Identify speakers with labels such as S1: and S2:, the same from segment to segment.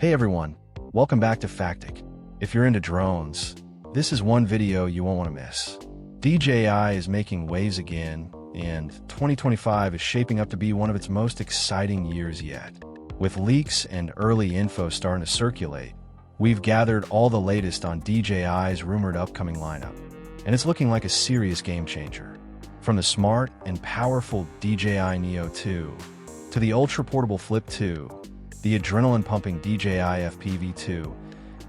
S1: Hey everyone, welcome back to Factic. If you're into drones, this is one video you won't want to miss. DJI is making waves again, and 2025 is shaping up to be one of its most exciting years yet. With leaks and early info starting to circulate, we've gathered all the latest on DJI's rumored upcoming lineup, and it's looking like a serious game changer. From the smart and powerful DJI Neo 2 to the ultra-portable Flip 2, the adrenaline-pumping DJI FPV2,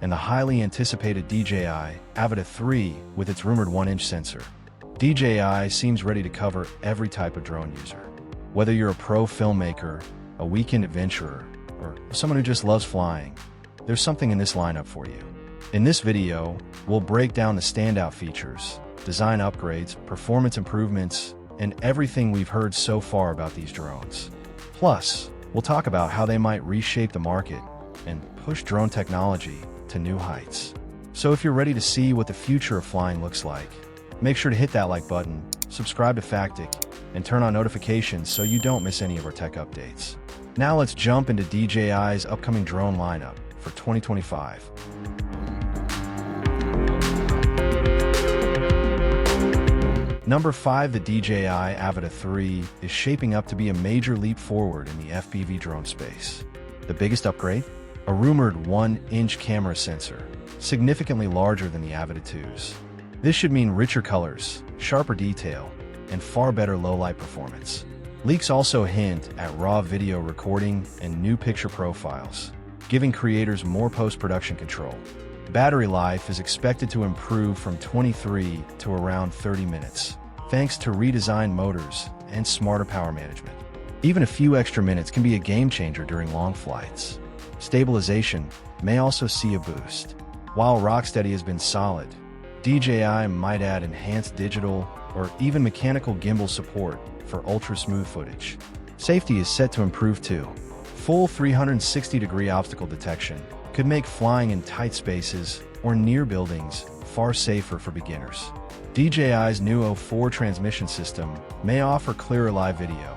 S1: and the highly anticipated DJI Avata 3 with its rumored 1-inch sensor, DJI seems ready to cover every type of drone user. Whether you're a pro filmmaker, a weekend adventurer, or someone who just loves flying, there's something in this lineup for you. In this video, we'll break down the standout features, design upgrades, performance improvements, and everything we've heard so far about these drones. Plus, we'll talk about how they might reshape the market and push drone technology to new heights. So if you're ready to see what the future of flying looks like, make sure to hit that like button, subscribe to Factic, and turn on notifications so you don't miss any of our tech updates. Now let's jump into DJI's upcoming drone lineup for 2025. Number 5, the DJI Avata 3 is shaping up to be a major leap forward in the FPV drone space. The biggest upgrade? A rumored 1-inch camera sensor, significantly larger than the Avata 2's. This should mean richer colors, sharper detail, and far better low-light performance. Leaks also hint at raw video recording and new picture profiles, giving creators more post-production control. Battery life is expected to improve from 23 to around 30 minutes, thanks to redesigned motors and smarter power management. Even a few extra minutes can be a game changer during long flights. Stabilization may also see a boost. While rocksteady has been solid, DJI might add enhanced digital or even mechanical gimbal support for ultra-smooth footage. Safety is set to improve too. Full 360-degree obstacle detection could make flying in tight spaces or near buildings far safer for beginners. DJI's Neo 4 transmission system may offer clearer live video,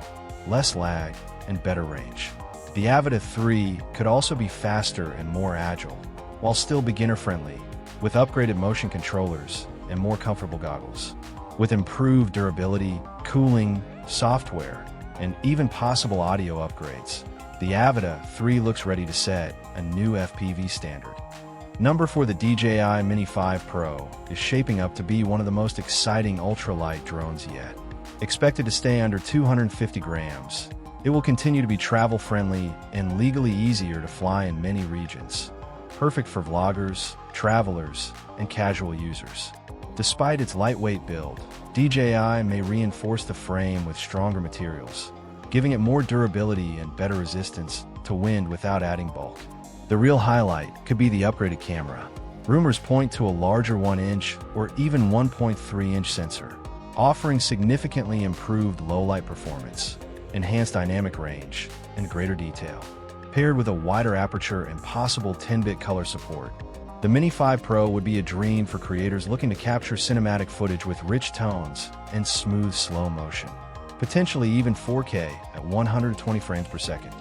S1: less lag, and better range. The Avata 3 could also be faster and more agile, while still beginner-friendly, with upgraded motion controllers and more comfortable goggles. With improved durability, cooling, software, and even possible audio upgrades, the Avata 3 looks ready to set a new FPV standard. Number 4, the DJI Mini 5 Pro is shaping up to be one of the most exciting ultralight drones yet. Expected to stay under 250 grams, it will continue to be travel-friendly and legally easier to fly in many regions. Perfect for vloggers, travelers, and casual users. Despite its lightweight build, DJI may reinforce the frame with stronger materials, giving it more durability and better resistance to wind without adding bulk. The real highlight could be the upgraded camera. Rumors point to a larger 1-inch or even 1.3-inch sensor, offering significantly improved low-light performance, enhanced dynamic range, and greater detail. Paired with a wider aperture and possible 10-bit color support, the Mini 5 Pro would be a dream for creators looking to capture cinematic footage with rich tones and smooth slow motion. Potentially even 4K at 120 frames per second.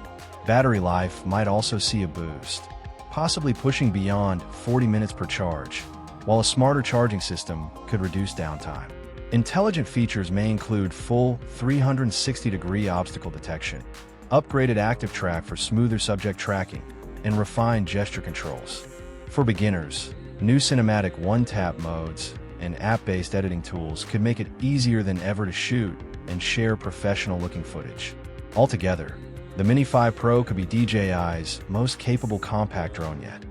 S1: Battery life might also see a boost, possibly pushing beyond 40 minutes per charge, while a smarter charging system could reduce downtime. Intelligent features may include full 360-degree obstacle detection, upgraded active track for smoother subject tracking, and refined gesture controls. For beginners, new cinematic one-tap modes and app-based editing tools could make it easier than ever to shoot and share professional-looking footage. Altogether, the Mini 5 Pro could be DJI's most capable compact drone yet.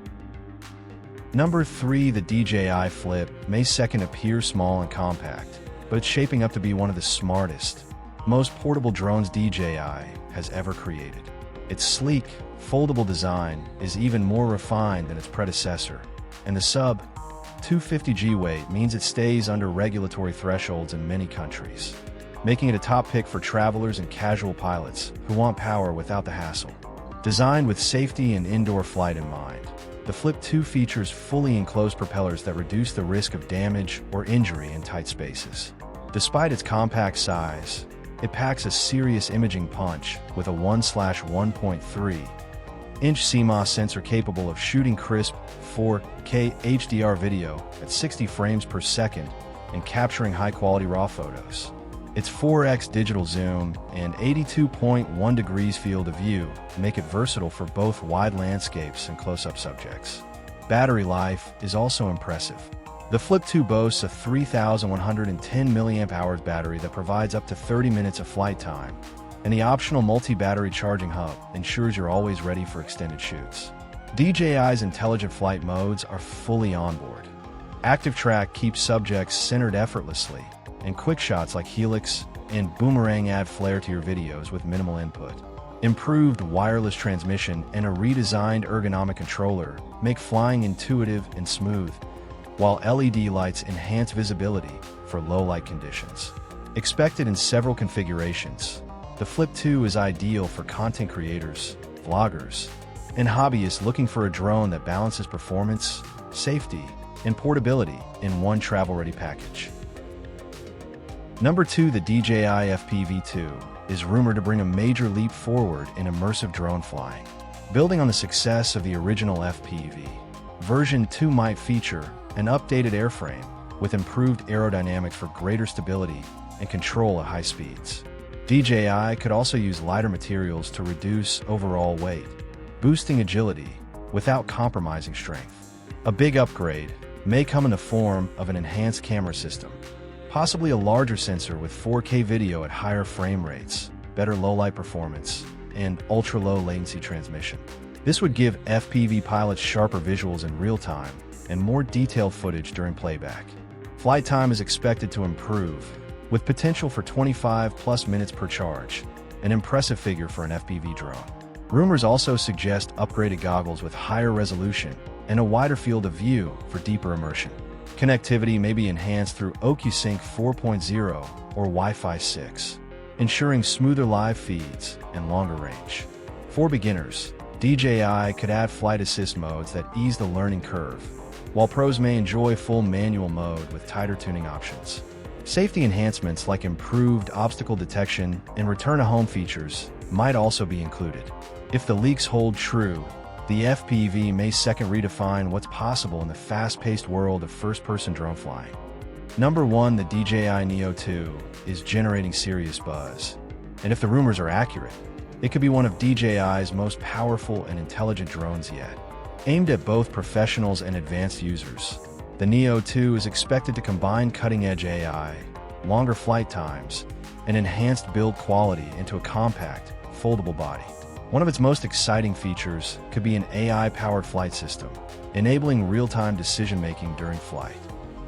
S1: Number 3, the DJI Flip may second appear small and compact, but it's shaping up to be one of the smartest, most portable drones DJI has ever created. Its sleek, foldable design is even more refined than its predecessor, and the sub-250G weight means it stays under regulatory thresholds in many countries, making it a top pick for travelers and casual pilots who want power without the hassle. Designed with safety and indoor flight in mind, the Flip 2 features fully enclosed propellers that reduce the risk of damage or injury in tight spaces. Despite its compact size, it packs a serious imaging punch with a 1/1.3 CMOS sensor capable of shooting crisp 4K HDR video at 60 frames per second and capturing high-quality raw photos. Its 4x digital zoom and 82.1 degrees field of view make it versatile for both wide landscapes and close-up subjects. Battery life is also impressive. The Flip 2 boasts a 3,110 mAh battery that provides up to 30 minutes of flight time, and the optional multi-battery charging hub ensures you're always ready for extended shoots. DJI's intelligent flight modes are fully onboard. Active Track keeps subjects centered effortlessly, and quick shots like Helix and Boomerang add flair to your videos with minimal input. Improved wireless transmission and a redesigned ergonomic controller make flying intuitive and smooth, while LED lights enhance visibility for low-light conditions. Expected in several configurations, the Flip 2 is ideal for content creators, vloggers, and hobbyists looking for a drone that balances performance, safety, and portability in one travel-ready package. Number 2, the DJI FPV-2 is rumored to bring a major leap forward in immersive drone flying. Building on the success of the original FPV, version 2 might feature an updated airframe with improved aerodynamics for greater stability and control at high speeds. DJI could also use lighter materials to reduce overall weight, boosting agility without compromising strength. A big upgrade may come in the form of an enhanced camera system, possibly a larger sensor with 4K video at higher frame rates, better low-light performance, and ultra-low latency transmission. This would give FPV pilots sharper visuals in real time and more detailed footage during playback. Flight time is expected to improve, with potential for 25+ minutes per charge, an impressive figure for an FPV drone. Rumors also suggest upgraded goggles with higher resolution and a wider field of view for deeper immersion. Connectivity may be enhanced through OcuSync 4.0 or Wi-Fi 6, ensuring smoother live feeds and longer range. For beginners, DJI could add flight assist modes that ease the learning curve, while pros may enjoy full manual mode with tighter tuning options. Safety enhancements like improved obstacle detection and return-to-home features might also be included. If the leaks hold true, the FPV may redefine what's possible in the fast-paced world of first-person drone flying. Number 1, the DJI Neo 2 is generating serious buzz, and if the rumors are accurate, it could be one of DJI's most powerful and intelligent drones yet. Aimed at both professionals and advanced users, the Neo 2 is expected to combine cutting-edge AI, longer flight times, and enhanced build quality into a compact, foldable body. One of its most exciting features could be an AI-powered flight system, enabling real-time decision-making during flight.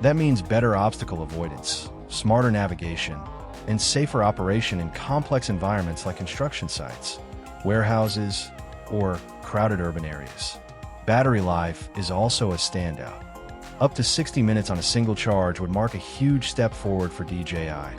S1: That means better obstacle avoidance, smarter navigation, and safer operation in complex environments like construction sites, warehouses, or crowded urban areas. Battery life is also a standout. Up to 60 minutes on a single charge would mark a huge step forward for DJI,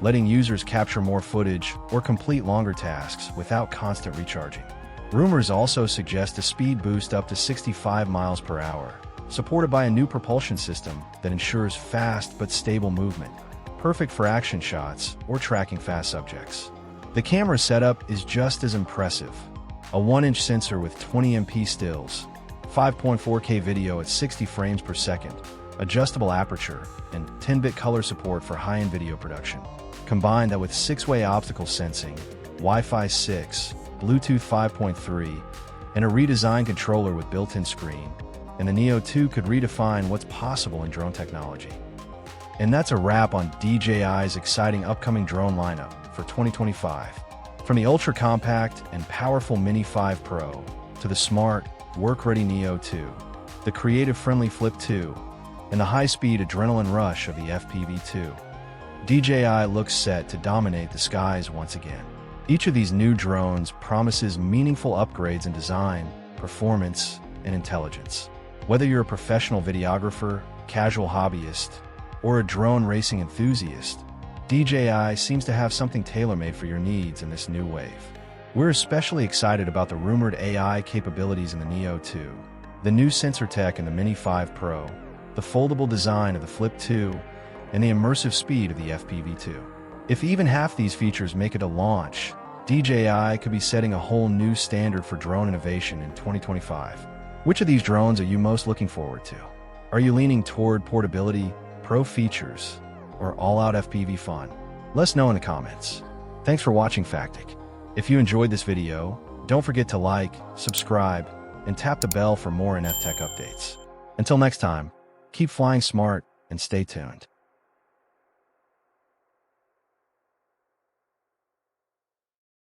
S1: letting users capture more footage or complete longer tasks without constant recharging. Rumors also suggest a speed boost up to 65 miles per hour, supported by a new propulsion system that ensures fast but stable movement, perfect for action shots or tracking fast subjects. The camera setup is just as impressive. A 1-inch sensor with 20 MP stills, 5.4K video at 60 frames per second, adjustable aperture, and 10-bit color support for high-end video production. Combine that with 6-way obstacle sensing, Wi-Fi 6, Bluetooth 5.3, and a redesigned controller with built-in screen, and the Neo 2 could redefine what's possible in drone technology. And that's a wrap on DJI's exciting upcoming drone lineup for 2025. From the ultra-compact and powerful Mini 5 Pro to the smart, work-ready Neo 2, the creative-friendly Flip 2, and the high-speed adrenaline rush of the FPV-2, DJI looks set to dominate the skies once again. Each of these new drones promises meaningful upgrades in design, performance, and intelligence. Whether you're a professional videographer, casual hobbyist, or a drone racing enthusiast, DJI seems to have something tailor-made for your needs in this new wave. We're especially excited about the rumored AI capabilities in the Neo 2, the new sensor tech in the Mini 5 Pro, the foldable design of the Flip 2, and the immersive speed of the FPV-2. If even half these features make it a launch, DJI could be setting a whole new standard for drone innovation in 2025. Which of these drones are you most looking forward to? Are you leaning toward portability, pro features, or all-out FPV fun? Let us know in the comments. Thanks for watching Factic. If you enjoyed this video, don't forget to like, subscribe, and tap the bell for more in Tech updates. Until next time, keep flying smart and stay tuned.